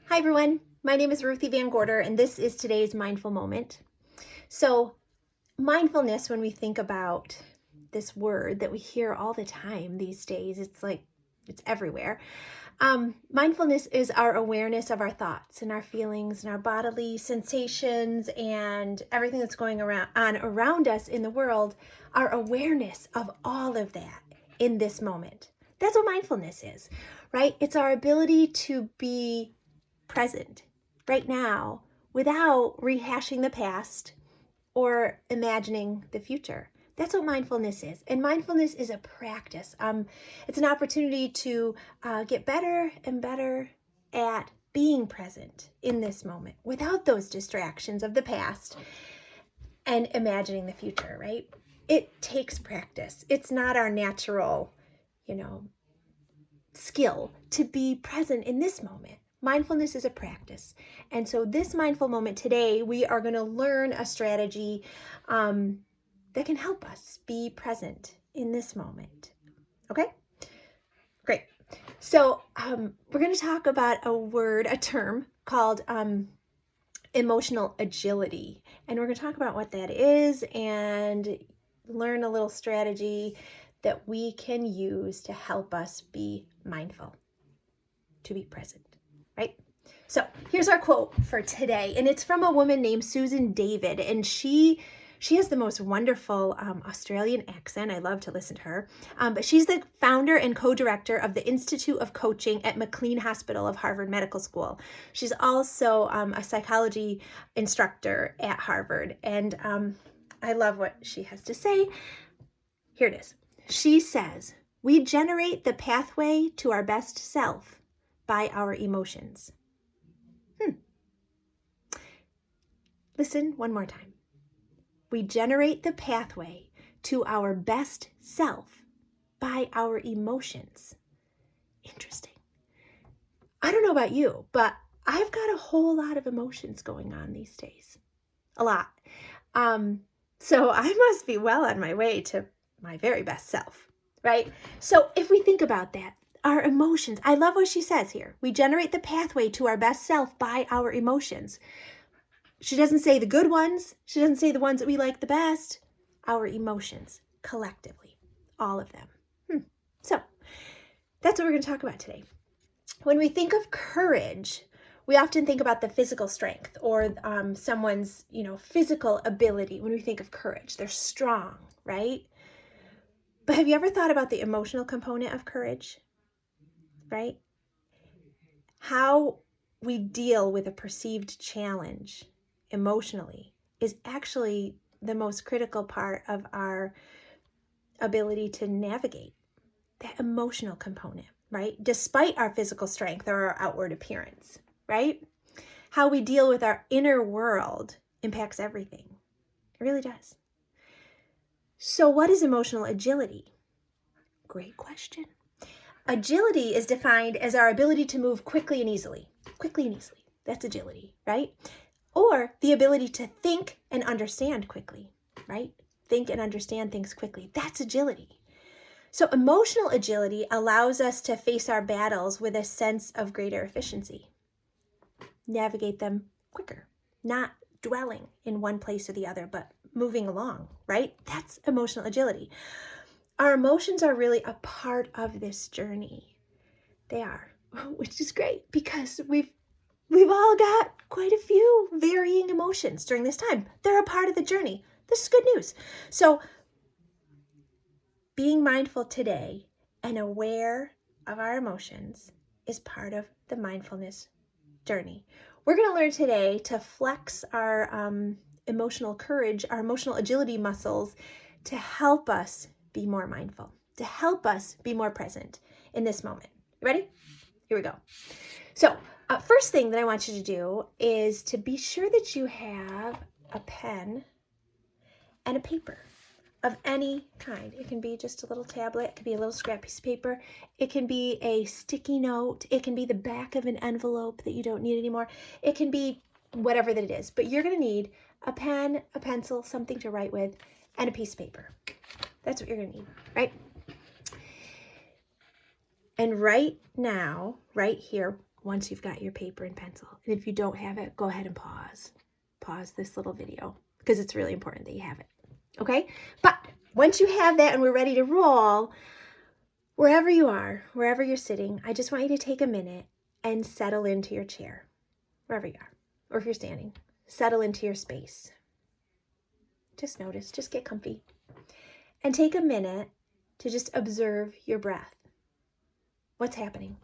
Hi everyone, my name is Ruthie VanGorder and this is today's mindful moment. So mindfulness, when we think about this word that we hear all the time these days, it's everywhere. Mindfulness is our awareness of our thoughts and our feelings and our bodily sensations and everything that's going on around us in the world, our awareness of all of that in this moment. That's what mindfulness is, right? It's our ability to be present right now without rehashing the past or imagining the future. That's what mindfulness is. And mindfulness is a practice. It's an opportunity to get better and better at being present in this moment without those distractions of the past and imagining the future, right? It takes practice. It's not our natural, skill to be present in this moment. Mindfulness is a practice. And so this mindful moment today, we are going to learn a strategy that can help us be present in this moment. Okay? Great. So we're going to talk about a term called emotional agility. And we're going to talk about what that is and learn a little strategy that we can use to help us be mindful, to be present, right? So here's our quote for today, and it's from a woman named Susan David, and she has the most wonderful Australian accent. I love to listen to her, but she's the founder and co-director of the Institute of Coaching at McLean Hospital of Harvard Medical School. She's also a psychology instructor at Harvard, and I love what she has to say. Here it is. She says, "We generate the pathway to our best self by our emotions." Listen one more time. We generate the pathway to our best self by our emotions. Interesting. I don't know about you, but I've got a whole lot of emotions going on these days. A lot. So I must be well on my way to my very best self, right? So if we think about that, our emotions, I love what she says here. We generate the pathway to our best self by our emotions. She doesn't say the good ones. She doesn't say the ones that we like the best. Our emotions, collectively, all of them. So that's what we're going to talk about today. When we think of courage, we often think about the physical strength or someone's, physical ability. When we think of courage, they're strong, right? But have you ever thought about the emotional component of courage, right? How we deal with a perceived challenge emotionally is actually the most critical part of our ability to navigate that emotional component, right? Despite our physical strength or our outward appearance, right? How we deal with our inner world impacts everything. It really does. So what is emotional agility? Great question. Agility is defined as our ability to move quickly and easily. Quickly and easily. That's agility, right? Or the ability to think and understand quickly, right? Think and understand things quickly. That's agility. So emotional agility allows us to face our battles with a sense of greater efficiency. Navigate them quicker, not dwelling in one place or the other, but moving along, right? That's emotional agility. Our emotions are really a part of this journey. They are, which is great because we've all got quite a few varying emotions during this time. They're a part of the journey. This is good news. So being mindful today and aware of our emotions is part of the mindfulness journey. We're going to learn today to flex our emotional courage, our emotional agility muscles to help us be more mindful, to help us be more present in this moment. You ready? Here we go. So first thing that I want you to do is to be sure that you have a pen and a paper of any kind. It can be just a little tablet. It can be a little scrap piece of paper. It can be a sticky note. It can be the back of an envelope that you don't need anymore. It can be whatever that it is. But you're going to need a pen, a pencil, something to write with, and a piece of paper. That's what you're going to need, right? And right now, right here, once you've got your paper and pencil. And if you don't have it, go ahead and pause. Pause this little video because it's really important that you have it. Okay? But once you have that and we're ready to roll, wherever you are, wherever you're sitting, I just want you to take a minute and settle into your chair, wherever you are. Or if you're standing, settle into your space. Just notice, just get comfy. And take a minute to just observe your breath. What's happening?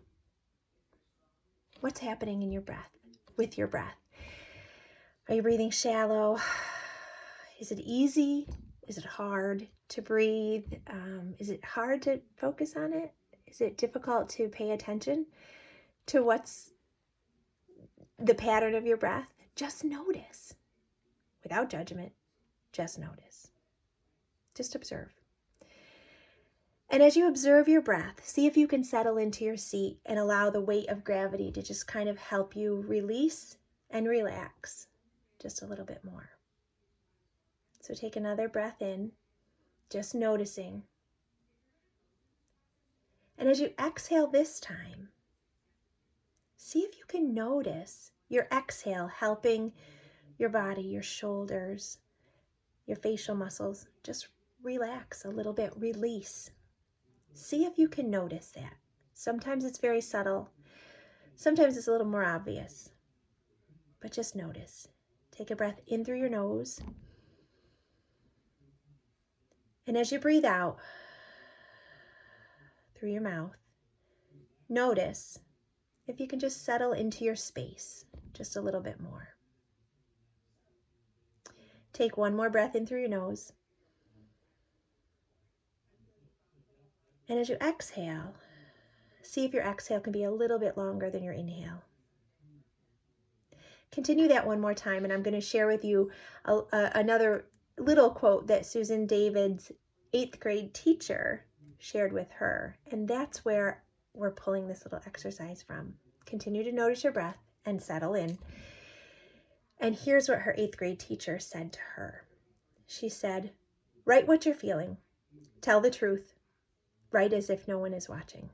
What's happening in your breath, with your breath? Are you breathing shallow? Is it easy? Is it hard to breathe? Is it hard to focus on it? Is it difficult to pay attention to what's the pattern of your breath? Just notice. Without judgment, just notice. Just observe. And as you observe your breath, see if you can settle into your seat and allow the weight of gravity to just kind of help you release and relax just a little bit more. So take another breath in, just noticing. And as you exhale this time, see if you can notice your exhale helping your body, your shoulders, your facial muscles, just relax a little bit, release. See if you can notice that. Sometimes it's very subtle. Sometimes it's a little more obvious. But just notice. Take a breath in through your nose. And as you breathe out through your mouth, notice if you can just settle into your space just a little bit more. Take one more breath in through your nose. And as you exhale, see if your exhale can be a little bit longer than your inhale. Continue that one more time, and I'm going to share with you another little quote that Susan David's 8th grade teacher shared with her. And that's where we're pulling this little exercise from. Continue to notice your breath and settle in. And here's what her 8th grade teacher said to her. She said, "Write what you're feeling. Tell the truth. Write as if no one is watching.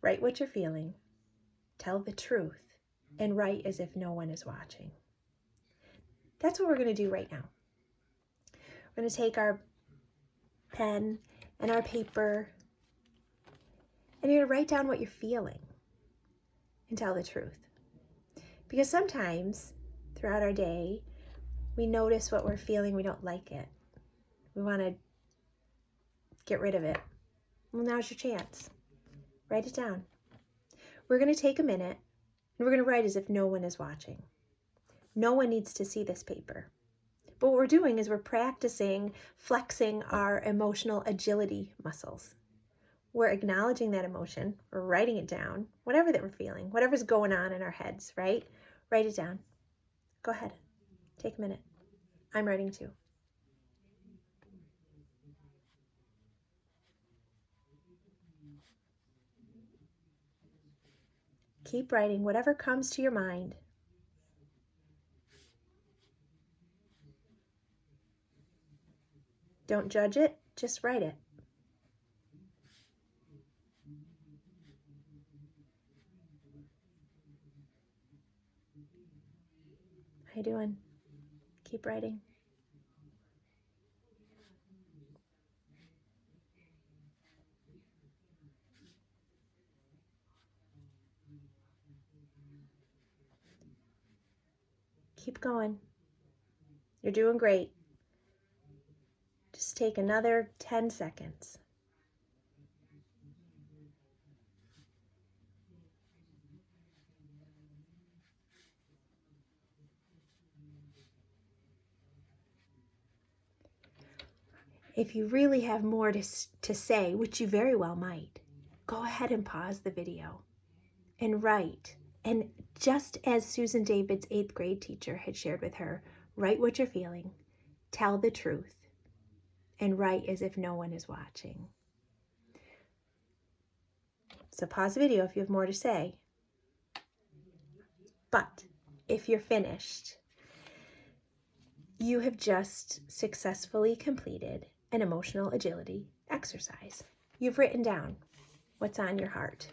Write what you're feeling. Tell the truth. And write as if no one is watching." That's what we're going to do right now. We're going to take our pen and our paper, and you're going to write down what you're feeling and tell the truth. Because sometimes throughout our day, we notice what we're feeling, we don't like it. We want to get rid of it. Well, now's your chance. Write it down. We're going to take a minute, and we're going to write as if no one is watching. No one needs to see this paper. But what we're doing is we're practicing flexing our emotional agility muscles. We're acknowledging that emotion. We're writing it down, whatever that we're feeling, whatever's going on in our heads, right? Write it down. Go ahead. Take a minute. I'm writing too. Keep writing whatever comes to your mind. Don't judge it, just write it. How you doing? Keep writing. Keep going. You're doing great. Just take another 10 seconds. If you really have more to say, which you very well might, go ahead and pause the video and write. And just as Susan David's 8th grade teacher had shared with her, write what you're feeling, tell the truth, and write as if no one is watching. So pause the video if you have more to say. But if you're finished, you have just successfully completed an emotional agility exercise. You've written down what's on your heart.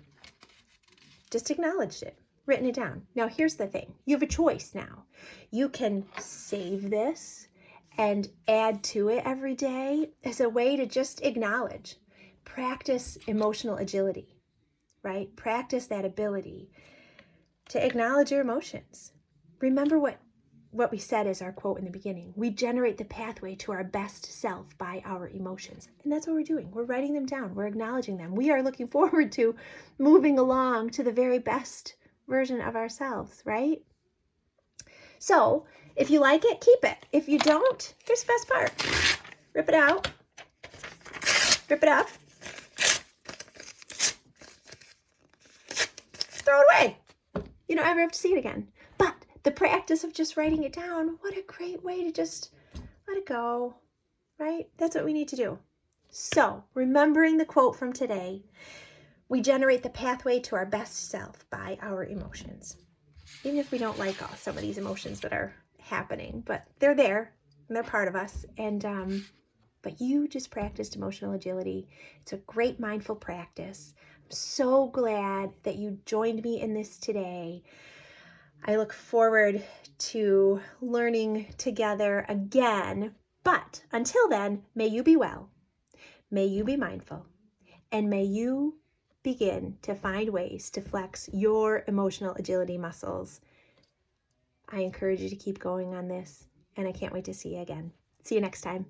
just acknowledged it, written it down. Now, here's the thing. You have a choice now. You can save this and add to it every day as a way to just acknowledge. Practice emotional agility, right? Practice that ability to acknowledge your emotions. Remember what we said as our quote in the beginning. We generate the pathway to our best self by our emotions. And that's what we're doing. We're writing them down. We're acknowledging them. We are looking forward to moving along to the very best version of ourselves, right? So if you like it, keep it. If you don't, here's the best part. Rip it out. Rip it up. Throw it away. You don't ever have to see it again. But the practice of just writing it down, what a great way to just let it go, right? That's what we need to do. So, remembering the quote from today, we generate the pathway to our best self by our emotions. Even if we don't like some of these emotions that are happening, but they're there and they're part of us. And but you just practiced emotional agility. It's a great mindful practice. I'm so glad that you joined me in this today. I look forward to learning together again. But until then, may you be well, may you be mindful, and may you begin to find ways to flex your emotional agility muscles. I encourage you to keep going on this, and I can't wait to see you again. See you next time.